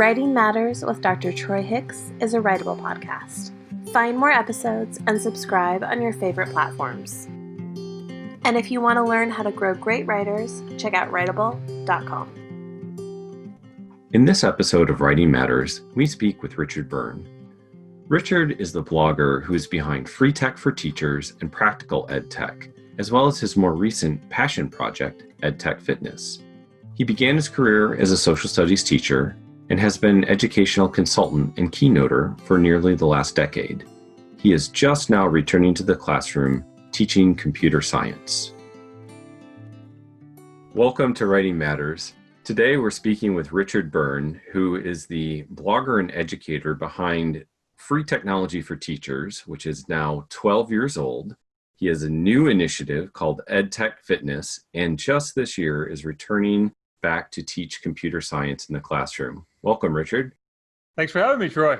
Writing Matters with Dr. Troy Hicks is a Writable podcast. Find more episodes and subscribe on your favorite platforms. And if you want to learn how to grow great writers, check out Writable.com. In this episode of Writing Matters, we speak with Richard Byrne. Richard is the blogger who is behind Free Tech for Teachers and Practical EdTech, as well as his more recent passion project, EdTech Fitness. He began his career as a social studies teacher and has been an educational consultant and keynoter for nearly the last decade. He is just now returning to the classroom teaching computer science. Welcome to Writing Matters. Today we're speaking with Richard Byrne, who is the blogger and educator behind Free Technology for Teachers, which is now 12 years old. He has a new initiative called EdTech Fitness, and just this year is returning back to teach computer science in the classroom. Welcome, Richard. Thanks for having me, Troy.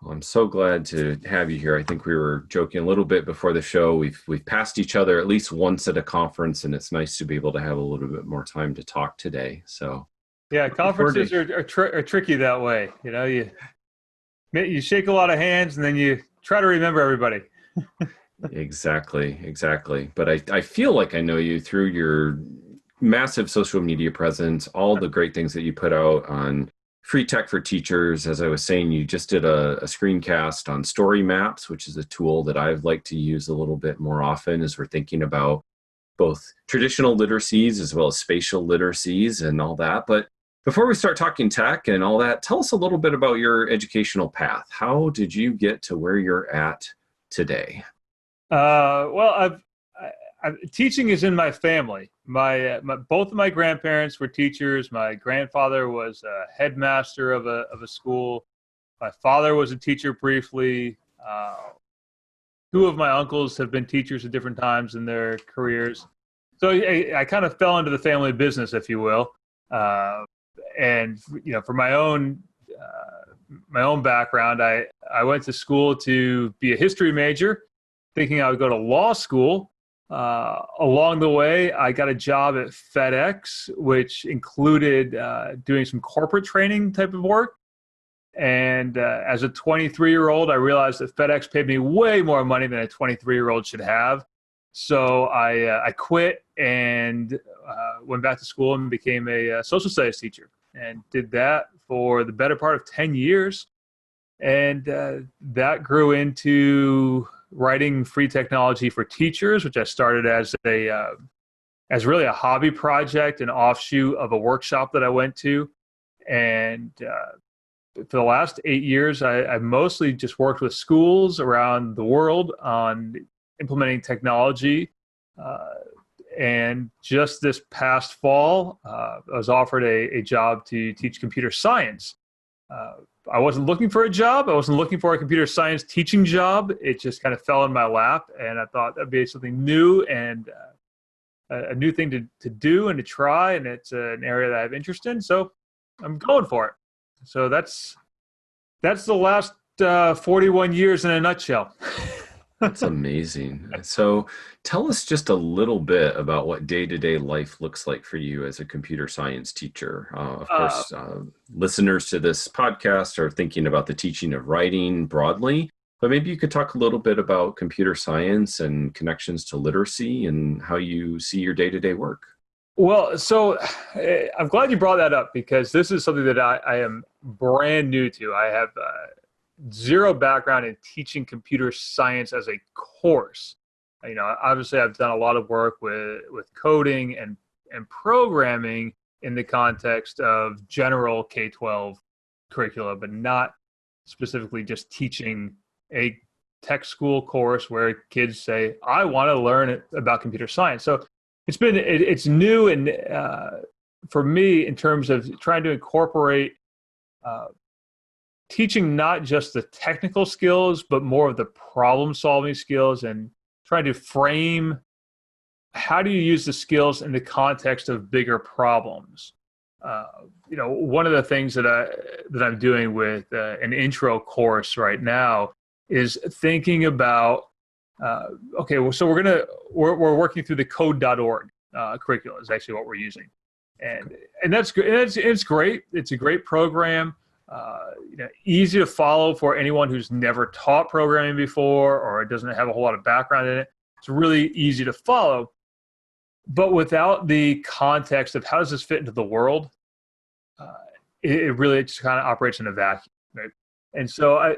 Well, I'm so glad to have you here. I think we were joking a little bit before the show. We've passed each other at least once at a conference, and it's nice to be able to have a little bit more time to talk today. So, yeah, conferences are tricky that way. You know, you shake a lot of hands, and then you try to remember everybody. Exactly. But I feel like I know you through your massive social media presence, all the great things that you put out on Free Tech for Teachers. As I was saying, you just did a screencast on story maps, which is a tool that I've liked to use a little bit more often as we're thinking about both traditional literacies as well as spatial literacies and all that. But before we start talking tech and all that, tell us a little bit about your educational path. How did you get to where you're at today? Teaching is in my family. Both of my grandparents were teachers. My grandfather was a headmaster of a school. My father was a teacher briefly. Two of my uncles have been teachers at different times in their careers. So I kind of fell into the family business, if you will. And you know, for my own background, I went to school to be a history major, thinking I would go to law school. Along the way, I got a job at FedEx, which included doing some corporate training type of work. And as a 23-year-old, I realized that FedEx paid me way more money than a 23-year-old should have. So I quit and went back to school and became a social studies teacher, and did that for the better part of 10 years. And that grew into writing Free Technology for Teachers, which I started as really a hobby project, an offshoot of a workshop that I went to. And for the last 8 years, I mostly just worked with schools around the world on implementing technology. And just this past fall, I was offered a job to teach computer science. I wasn't looking for a job. I wasn't looking for a computer science teaching job. It just kind of fell in my lap, and I thought that'd be something new and a new thing to do and to try, and it's an area that I have interest in, so I'm going for it. So that's the last 41 years in a nutshell. That's amazing. So tell us just a little bit about what day-to-day life looks like for you as a computer science teacher. Of course, listeners to this podcast are thinking about the teaching of writing broadly, but maybe you could talk a little bit about computer science and connections to literacy and how you see your day-to-day work. Well, so I'm glad you brought that up, because this is something that I am brand new to. I have zero background in teaching computer science as a course. You know, obviously I've done a lot of work with coding and programming in the context of general K-12 curricula, but not specifically just teaching a tech school course where kids say, I want to learn about computer science. So it's new, and for me, in terms of trying to incorporate teaching not just the technical skills, but more of the problem-solving skills, and trying to frame how do you use the skills in the context of bigger problems. You know, one of the things that I'm doing with an intro course right now is thinking about okay, well, so we're working through the code.org curriculum is actually what we're using. And that's good. It's great. It's a great program. Easy to follow for anyone who's never taught programming before or doesn't have a whole lot of background in it. It's really easy to follow, but without the context of how does this fit into the world, it really just kind of operates in a vacuum, right? And so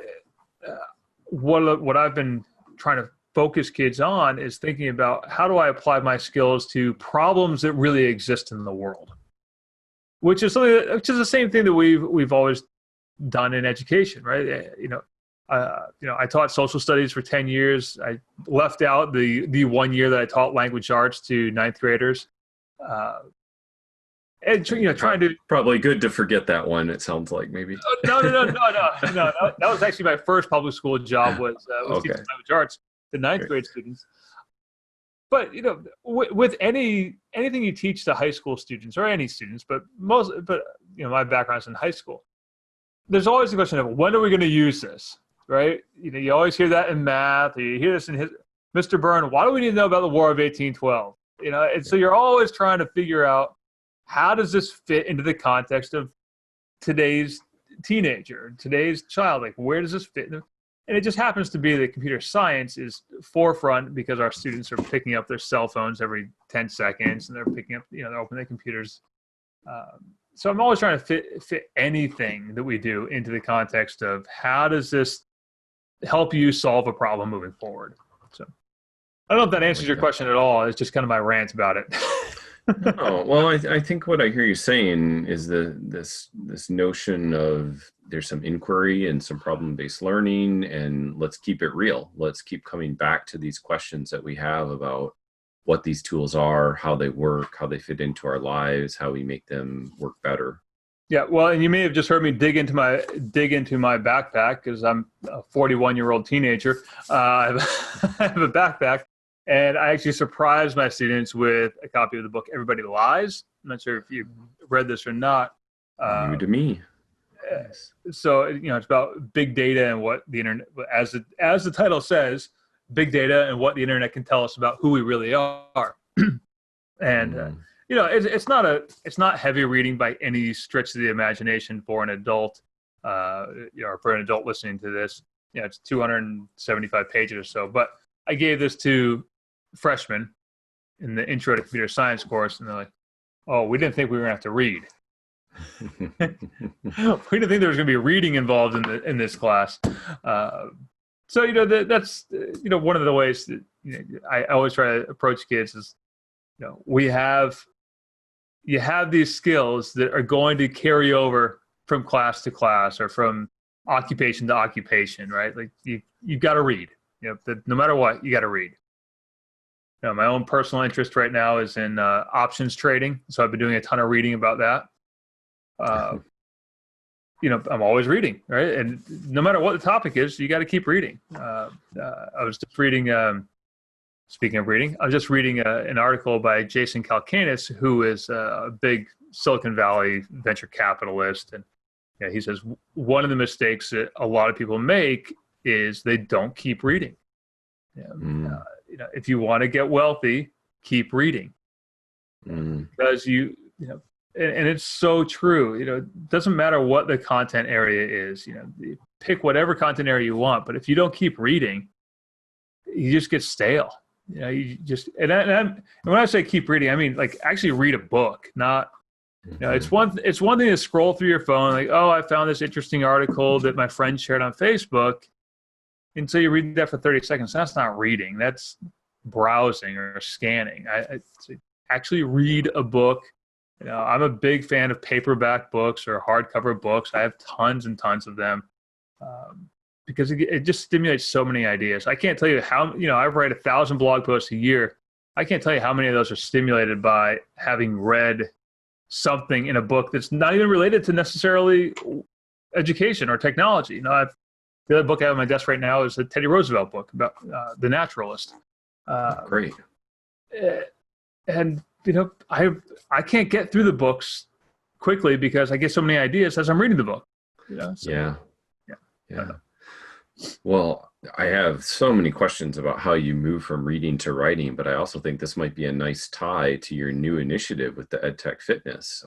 what I've been trying to focus kids on is thinking about how do I apply my skills to problems that really exist in the world, which is the same thing that we've always done in education, right? I taught social studies for 10 years. I left out the 1 year that I taught language arts to ninth graders. And trying to probably good to forget that one. It sounds like maybe. No. That was actually my first public school job was teaching language arts to ninth grade students. But with anything you teach to high school students or any students, but my background is in high school. There's always the question of when are we going to use this, right? You always hear that in math. Or you hear this in Mr. Byrne. Why do we need to know about the War of 1812? And so you're always trying to figure out how does this fit into the context of today's teenager, today's child? Like, where does this fit? And it just happens to be that computer science is forefront because our students are picking up their cell phones every 10 seconds, and they're picking up, they're opening their computers. So I'm always trying to fit anything that we do into the context of how does this help you solve a problem moving forward. So I don't know if that answers your question at all. It's just kind of my rant about it. Oh, well, I think what I hear you saying is this notion of there's some inquiry and some problem-based learning, and let's keep it real. Let's keep coming back to these questions that we have about what these tools are, how they work, how they fit into our lives, how we make them work better. Yeah, well, and you may have just heard me dig into my backpack because I'm a 41-year-old teenager. I have a backpack. And I actually surprised my students with a copy of the book, Everybody Lies. I'm not sure if you read this or not. New to me. So, it's about big data and what the internet, as the title says, big data and what the internet can tell us about who we really are. And, it's not heavy reading by any stretch of the imagination for an adult, or for an adult listening to this. It's 275 pages or so. But I gave this to freshmen in the intro to computer science course, and they're like, oh, we didn't think we were going to have to read. We didn't think there was going to be reading involved in this class. So that's one of the ways that I always try to approach kids is you have these skills that are going to carry over from class to class or from occupation to occupation, right? Like you've got to read. No matter what, you got to read. My own personal interest right now is in options trading, so I've been doing a ton of reading about that. I'm always reading, right? And no matter what the topic is, you got to keep reading. I was just reading. Speaking of reading, I was just reading an article by Jason Calacanis, who is a big Silicon Valley venture capitalist, and he says one of the mistakes that a lot of people make is they don't keep reading. If you want to get wealthy, keep reading. Because and it's so true. It doesn't matter what the content area is. You pick whatever content area you want, but if you don't keep reading, you just get stale. You just and when I say keep reading, I mean like actually read a book, not. It's one thing to scroll through your phone, like, oh, I found this interesting article that my friend shared on Facebook. And so you read that for 30 seconds. That's not reading. That's browsing or scanning. I actually read a book. I'm a big fan of paperback books or hardcover books. I have tons and tons of them because it just stimulates so many ideas. I can't tell you how, I write 1,000 blog posts a year. I can't tell you how many of those are stimulated by having read something in a book that's not even related to necessarily education or technology. The other book I have on my desk right now is a Teddy Roosevelt book about the naturalist. Great. And I can't get through the books quickly because I get so many ideas as I'm reading the book. Yeah. Well, I have so many questions about how you move from reading to writing, but I also think this might be a nice tie to your new initiative with the EdTech Fitness.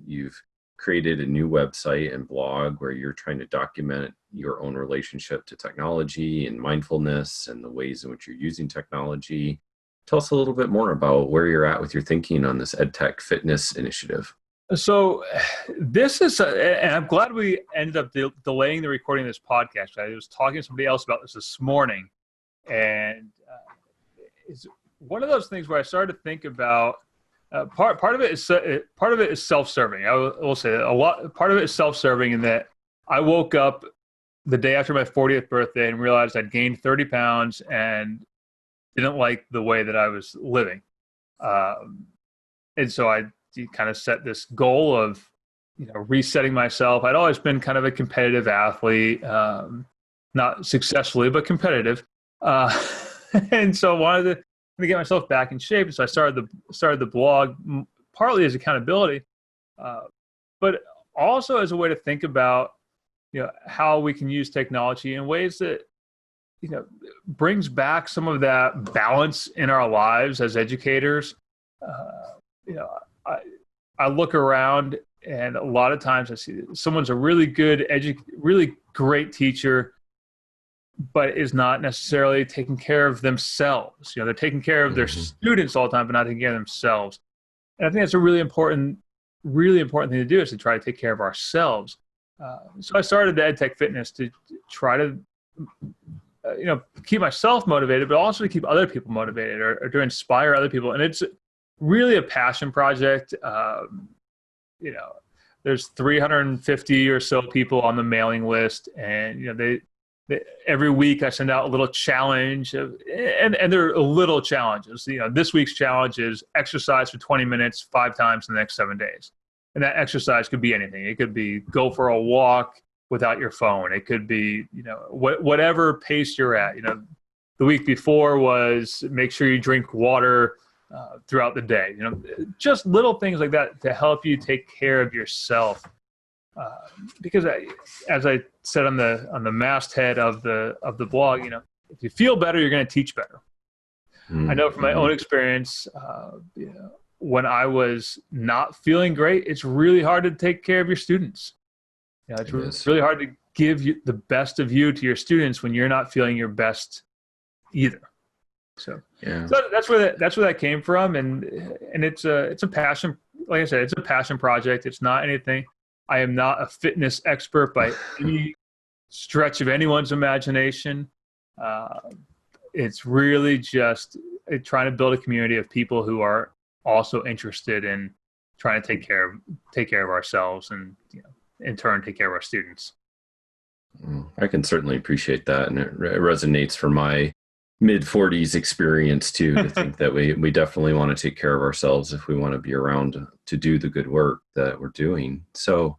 You've created a new website and blog where you're trying to document your own relationship to technology and mindfulness and the ways in which you're using technology. Tell us a little bit more about where you're at with your thinking on this EdTech Fitness initiative. So this is, and I'm glad we ended up delaying the recording of this podcast. I was talking to somebody else about this morning, and it's one of those things where I started to think about part of it is self-serving. I will say that part of it is self-serving in that I woke up the day after my 40th birthday and realized I'd gained 30 pounds and didn't like the way that I was living, and so I kind of set this goal of, resetting myself. I'd always been kind of a competitive athlete, not successfully, but competitive. And so I wanted to get myself back in shape. And so I started the blog partly as accountability, but also as a way to think about, how we can use technology in ways that, brings back some of that balance in our lives as educators. I look around, and a lot of times I see someone's a really good, really great teacher, but is not necessarily taking care of themselves. They're taking care of their students all the time, but not taking care of themselves. And I think that's a really important thing to do, is to try to take care of ourselves. So I started the EdTech Fitness to try to, keep myself motivated, but also to keep other people motivated, or to inspire other people. And it's really a passion project. There's 350 or so people on the mailing list, and they every week I send out a little challenge, and they're little challenges. This week's challenge is exercise for 20 minutes 5 times in the next 7 days, and that exercise could be anything. It could be go for a walk without your phone. It could be whatever pace you're at. The week before was make sure you drink water throughout the day. Just little things like that to help you take care of yourself. Because as I said on the masthead of the blog, if you feel better, you're going to teach better. I know from my own experience, when I was not feeling great, it's really hard to take care of your students. It's really hard to give you the best of you to your students when you're not feeling your best either. So that's where that came from, and it's a passion. Like I said, it's a passion project. It's not anything. I am not a fitness expert by any stretch of anyone's imagination. It's really just trying to build a community of people who are also interested in trying to take care of ourselves, and in turn take care of our students. I can certainly appreciate that, and it resonates for my mid-40s experience too, to think that we definitely want to take care of ourselves if we want to be around to do the good work that we're doing. So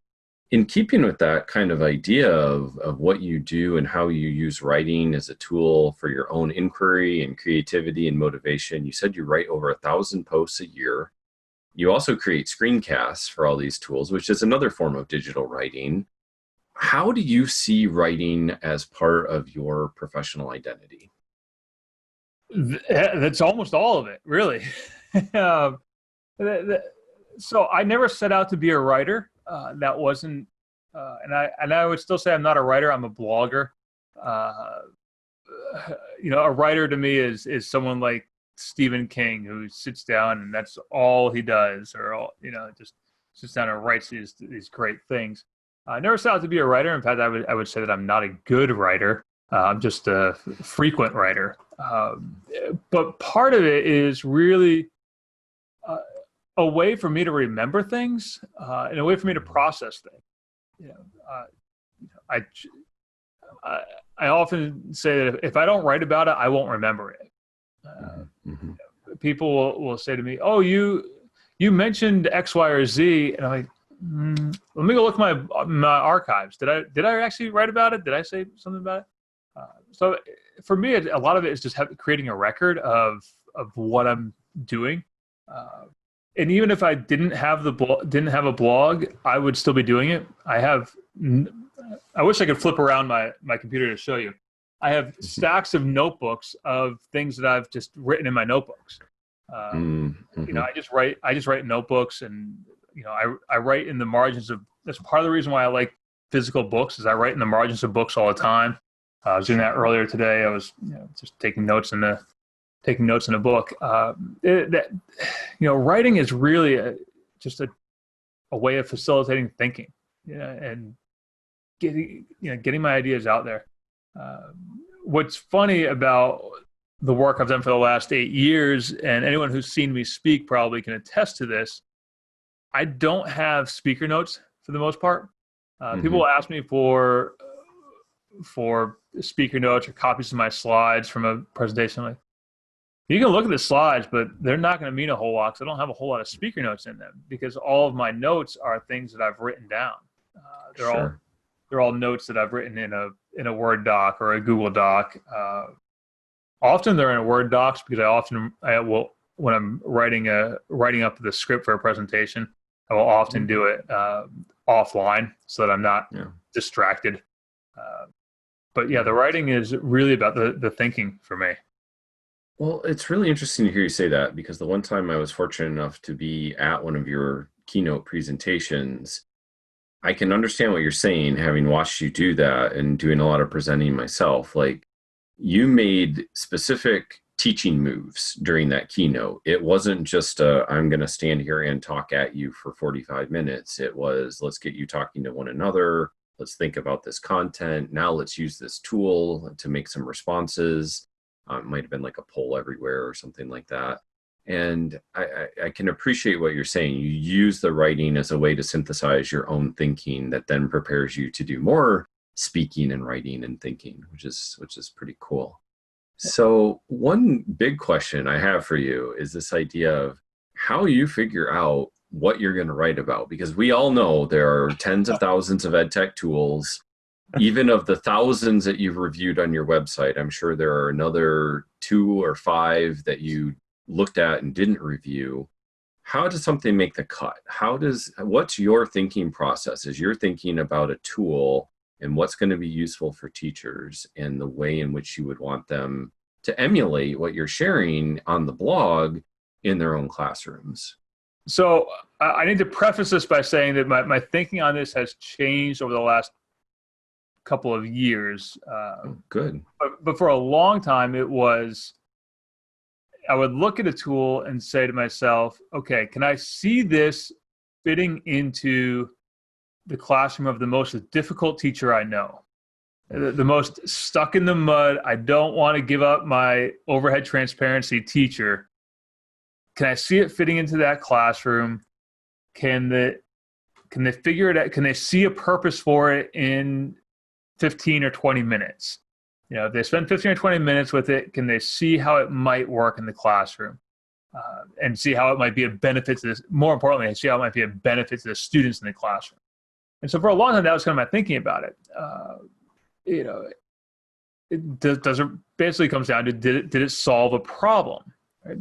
in keeping with that kind of idea of what you do and how you use writing as a tool for your own inquiry and creativity and motivation, you said you write over 1,000 posts a year. You also create screencasts for all these tools, which is another form of digital writing. How do you see writing as part of your professional identity? That's almost all of it, really. So I never set out to be a writer. That wasn't, and I would still say I'm not a writer. I'm a blogger. A writer to me is someone like Stephen King, who sits down and that's all he does, or just sits down and writes these great things. I never set out to be a writer. In fact, I would say that I'm not a good writer. I'm just a frequent writer. But part of it is really a way for me to remember things, and a way for me to process things. I often say that if I don't write about it, I won't remember it. People will say to me, "Oh, you mentioned X, Y, or Z," and I'm like, "Let me go look at my archives. Did I actually write about it? Did I say something about it?" So for me, a lot of it is just creating a record of what I'm doing. And even if I didn't have a blog, I would still be doing it. I wish I could flip around my computer to show you. I have stacks of notebooks of things that I've just written in my notebooks. You know, I just write in notebooks, and you know, I write in the margins of. That's part of the reason why I like physical books, is I write in the margins of books all the time. I was doing that earlier today. I was just taking notes in a book. Writing is really just a way of facilitating thinking, and getting my ideas out there. What's funny about the work I've done for the last 8 years, and anyone who's seen me speak probably can attest to this, I don't have speaker notes for the most part. People will ask me for speaker notes or copies of my slides from a presentation. Like, you can look at the slides, but they're not going to mean a whole lot because I don't have a whole lot of speaker notes in them, because all of my notes are things that I've written down. They're all notes that I've written in a Word doc or a Google doc. Often they're in a Word docs, because I will, when I'm writing up the script for a presentation, I will often do it offline so that I'm not distracted. But yeah, the writing is really about the thinking for me. Well, it's really interesting to hear you say that, because the one time I was fortunate enough to be at one of your keynote presentations, I can understand what you're saying, having watched you do that and doing a lot of presenting myself. Like, you made specific teaching moves during that keynote. It wasn't just I'm going to stand here and talk at you for 45 minutes. It was, let's get you talking to one another. Let's think about this content. Now let's use this tool to make some responses. It might have been like a poll everywhere or something like that. And I can appreciate what you're saying. You use the writing as a way to synthesize your own thinking that then prepares you to do more speaking and writing and thinking, which is pretty cool. So one big question I have for you is this idea of how you figure out what you're going to write about, because we all know there are tens of thousands of EdTech tools. Even of the thousands that you've reviewed on your website, I'm sure there are another 2 or 5 that you looked at and didn't review. How does something make the cut? What's your thinking process as you're thinking about a tool and what's going to be useful for teachers and the way in which you would want them to emulate what you're sharing on the blog in their own classrooms? So I need to preface this by saying that my thinking on this has changed over the last couple of years. Good. But for a long time, it was, I would look at a tool and say to myself, okay, can I see this fitting into the classroom of the most difficult teacher I know? The most stuck in the mud, I don't want to give up my overhead transparency teacher. Can I see it fitting into that classroom? Can they figure it out? Can they see a purpose for it in 15 or 20 minutes? If they spend 15 or 20 minutes with it, can they see how it might work in the classroom? And see how it might be a benefit to this, more importantly, see how it might be a benefit to the students in the classroom. And so for a long time, that was kind of my thinking about it. It basically comes down to, did it solve a problem, right?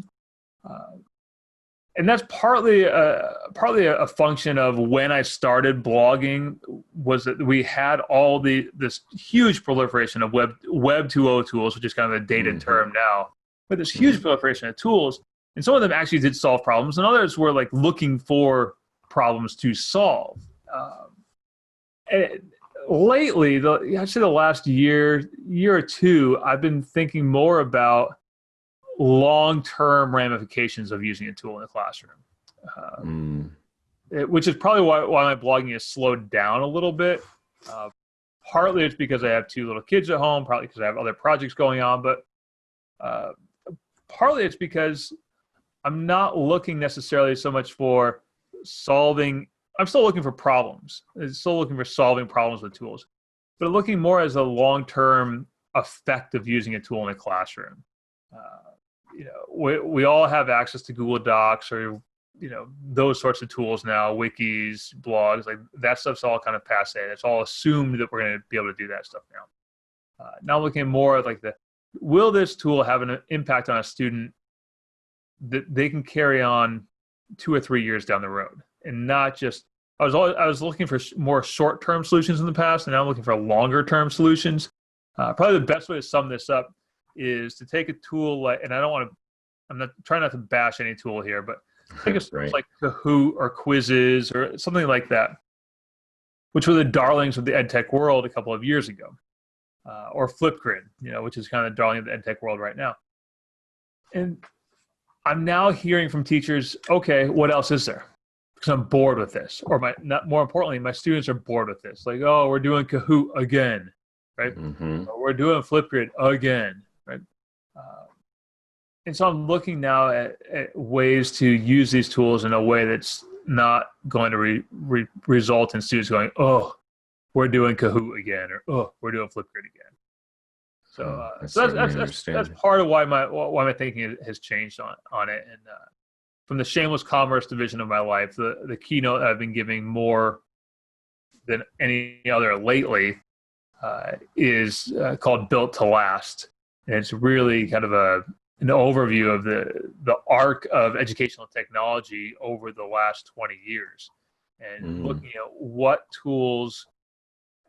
And that's partly a function of when I started blogging, was that we had all this huge proliferation of Web 2.0 tools, which is kind of a dated term now, but this huge proliferation of tools, and some of them actually did solve problems, and others were like looking for problems to solve. And lately, I'd say the last year or two, I've been thinking more about long-term ramifications of using a tool in the classroom, which is probably why my blogging has slowed down a little bit. Partly it's because I have 2 little kids at home, probably because I have other projects going on, but partly it's because I'm not looking necessarily so much for solving. I'm still looking for problems. I'm still looking for solving problems with tools, but looking more as a long-term effect of using a tool in a classroom. We all have access to Google Docs or, those sorts of tools now, wikis, blogs, like that stuff's all kind of passe. It's all assumed that we're going to be able to do that stuff now. Now I'm looking more at like will this tool have an impact on a student that they can carry on 2 or 3 years down the road, and not just, I was looking for more short-term solutions in the past, and now I'm looking for longer-term solutions. Probably the best way to sum this up is to take a tool like, and I'm not trying not to bash any tool here, but take a tool like Kahoot or Quizzes or something like that, which were the darlings of the EdTech world a couple of years ago, or Flipgrid, which is kind of the darling of the EdTech world right now. And I'm now hearing from teachers, okay, what else is there? Because I'm bored with this, or more importantly, my students are bored with this. Like, oh, we're doing Kahoot again, right? Or we're doing Flipgrid again, right? And so I'm looking now at ways to use these tools in a way that's not going to result in students going, oh, we're doing Kahoot again, or oh, we're doing Flipgrid again. So, that's part of why my thinking has changed on it. And from the shameless commerce division of my life, the keynote I've been giving more than any other lately is called Built to Last. And it's really kind of an overview of the arc of educational technology over the last 20 years, and looking at what tools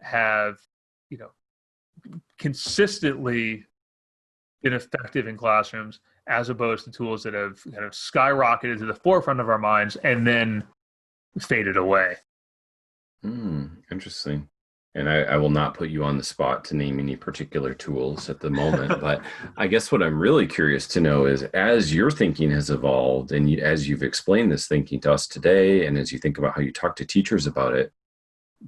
have, consistently been effective in classrooms, as opposed to tools that have kind of skyrocketed to the forefront of our minds and then faded away. Interesting. And I will not put you on the spot to name any particular tools at the moment, but I guess what I'm really curious to know is, as your thinking has evolved and as you've explained this thinking to us today, and as you think about how you talk to teachers about it,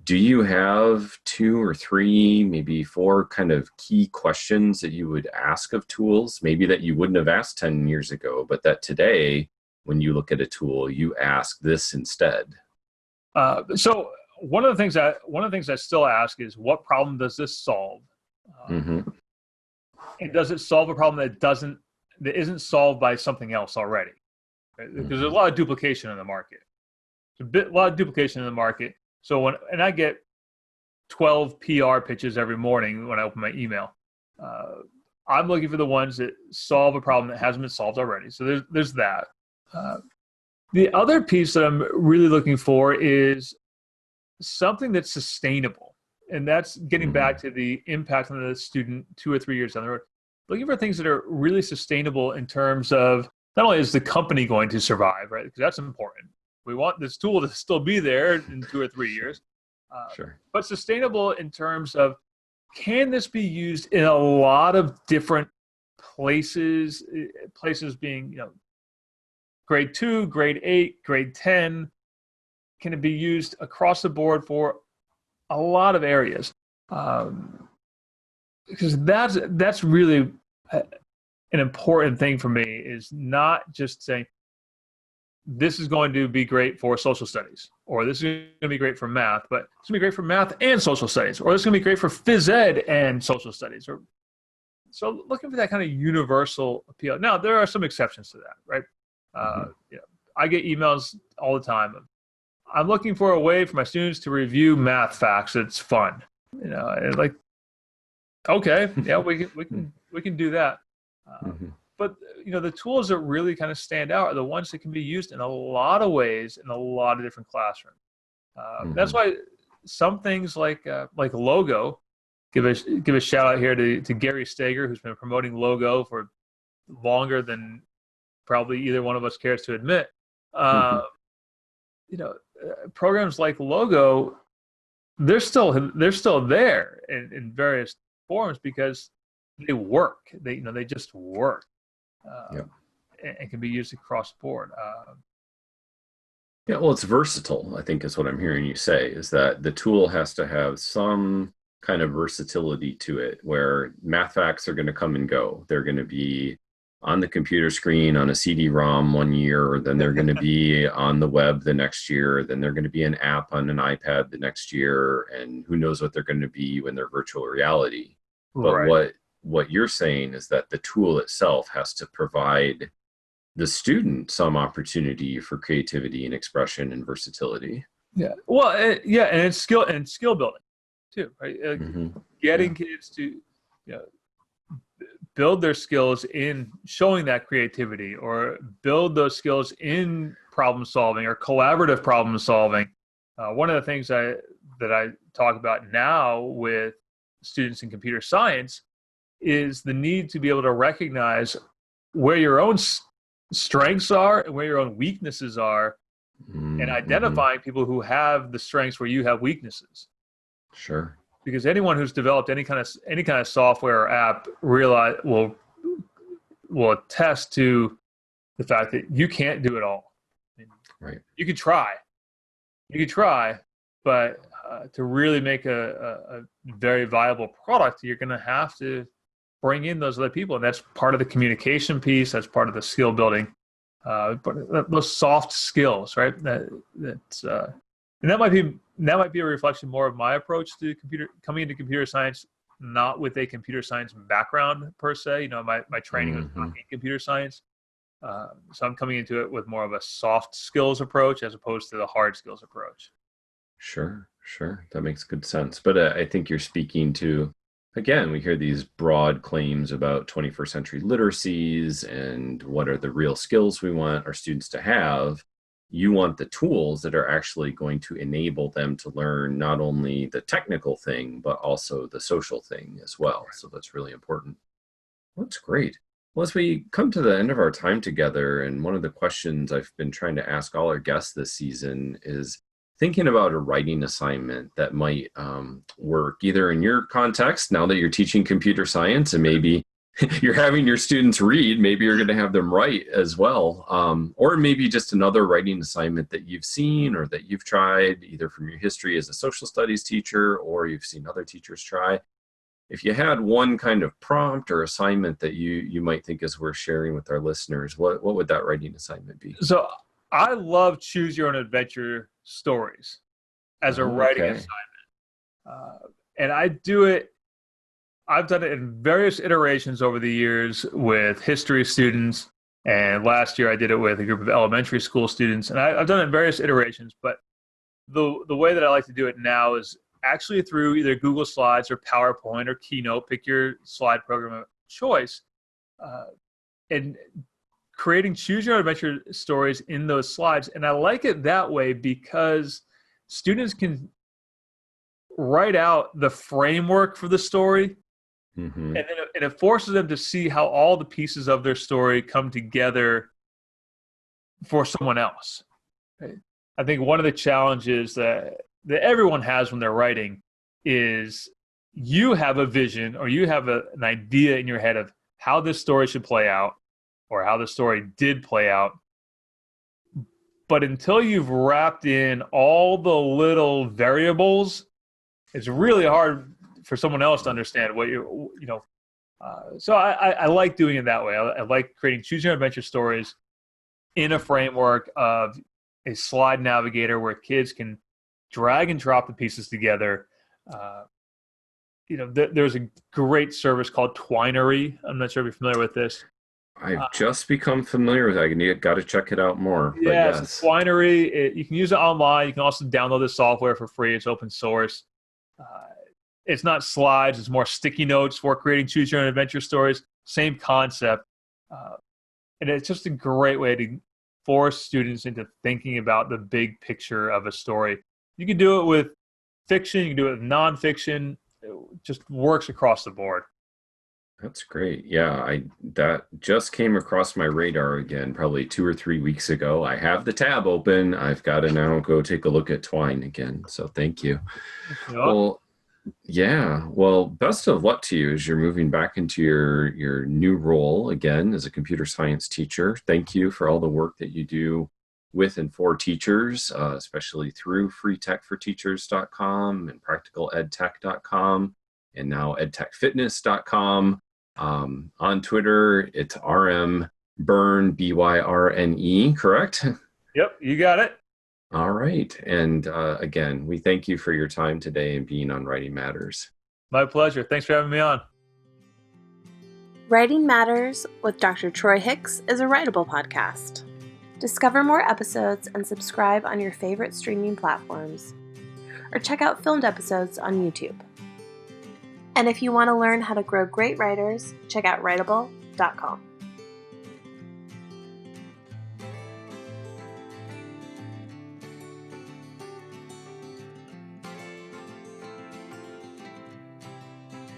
do you have 2 or 3, maybe 4 kind of key questions that you would ask of tools, maybe that you wouldn't have asked 10 years ago, but that today, when you look at a tool, you ask this instead? So one of the things I still ask is, what problem does this solve? And does it solve a problem that isn't solved by something else already? Right? Because there's a lot of duplication in the market. There's a lot of duplication in the market. So and I get 12 PR pitches every morning when I open my email. I'm looking for the ones that solve a problem that hasn't been solved already. So there's that. The other piece that I'm really looking for is something that's sustainable. And that's getting back to the impact on the student 2 or 3 years down the road. Looking for things that are really sustainable in terms of, not only is the company going to survive, right? Because that's important. We want this tool to still be there in 2 or 3 years. Sure. But sustainable in terms of, can this be used in a lot of different places being, grade 2, grade 8, grade 10, can it be used across the board for a lot of areas? Because that's really an important thing for me, is not just saying, this is going to be great for social studies, or this is going to be great for math, but it's going to be great for math and social studies, or this is going to be great for phys ed and social studies. So looking for that kind of universal appeal. Now, there are some exceptions to that, right? I get emails all the time of, I'm looking for a way for my students to review math facts that's fun. And like, okay, yeah, we can do that. But the tools that really kind of stand out are the ones that can be used in a lot of ways in a lot of different classrooms. That's why some things like Logo, give a shout out here to Gary Steger, who's been promoting Logo for longer than probably either one of us cares to admit. Programs like Logo, they're still there in various forms because they work. They just work. And can be used across the board. Yeah, well, it's versatile, I think is what I'm hearing you say, is that the tool has to have some kind of versatility to it, where math facts are going to come and go. They're going to be on the computer screen on a CD-ROM one year, then they're going to be on the web the next year, then they're going to be an app on an iPad the next year, and who knows what they're going to be when they're virtual reality. But what you're saying is that the tool itself has to provide the student some opportunity for creativity and expression and versatility. Yeah. Well, and it's skill building too, right? Getting kids to build their skills in showing that creativity, or build those skills in problem solving or collaborative problem solving. One of the things that I talk about now with students in computer science is the need to be able to recognize where your own strengths are and where your own weaknesses are, and identifying people who have the strengths where you have weaknesses. Sure. Because anyone who's developed any kind of software or app will attest to the fact that you can't do it all. Right. You could try, but to really make a very viable product, you're going to have to bring in those other people, and that's part of the communication piece. That's part of the skill building, but those soft skills, right? And that might be a reflection more of my approach to coming into computer science, not with a computer science background per se. My training was not in computer science. So I'm coming into it with more of a soft skills approach as opposed to the hard skills approach. Sure. That makes good sense. But I think you're speaking to, again, we hear these broad claims about 21st century literacies and what are the real skills we want our students to have. You want the tools that are actually going to enable them to learn not only the technical thing, but also the social thing as well. So that's really important. That's great. Well, as we come to the end of our time together, and one of the questions I've been trying to ask all our guests this season is thinking about a writing assignment that might work either in your context, now that you're teaching computer science and maybe you're having your students read, maybe you're going to have them write as well, or maybe just another writing assignment that you've seen or that you've tried, either from your history as a social studies teacher or you've seen other teachers try. If you had one kind of prompt or assignment that you might think is worth sharing with our listeners, what would that writing assignment be? So I love choose your own adventure stories as a writing assignment. And I've done it in various iterations over the years with history students. And last year I did it with a group of elementary school students. And I've done it in various iterations, but the way that I like to do it now is actually through either Google Slides or PowerPoint or Keynote, pick your slide program of choice, and creating choose your own adventure stories in those slides. And I like it that way because students can write out the framework for the story, and then it forces them to see how all the pieces of their story come together for someone else. Right? I think one of the challenges that everyone has when they're writing is you have a vision or you have an idea in your head of how this story should play out or how the story did play out. But until you've wrapped in all the little variables, it's really hard for someone else to understand what so I like doing it that way. I like creating choose your own adventure stories in a framework of a slide navigator where kids can drag and drop the pieces together. There's a great service called Twinery. I'm not sure if you're familiar with this. I've just become familiar with it. I got to check it out more. Yeah, but yes. So Twinery, you can use it online. You can also download the software for free. It's open source. It's not slides. It's more sticky notes for creating choose your own adventure stories. Same concept. And it's just a great way to force students into thinking about the big picture of a story. You can do it with fiction. You can do it with nonfiction. It just works across the board. That's great. Yeah, that just came across my radar again, probably 2 or 3 weeks ago. I have the tab open. I've got to now go take a look at Twine again. So thank you. Well, yeah. Well, best of luck to you as you're moving back into your new role again as a computer science teacher. Thank you for all the work that you do with and for teachers, especially through freetechforteachers.com and practicaledtech.com and now edtechfitness.com. On Twitter, it's RM Byrne, Byrne, correct? Yep, you got it. All right. And again, we thank you for your time today and being on Writing Matters. My pleasure. Thanks for having me on. Writing Matters with Dr. Troy Hicks is a Writable podcast. Discover more episodes and subscribe on your favorite streaming platforms, or check out filmed episodes on YouTube. And if you want to learn how to grow great writers, check out Writable.com.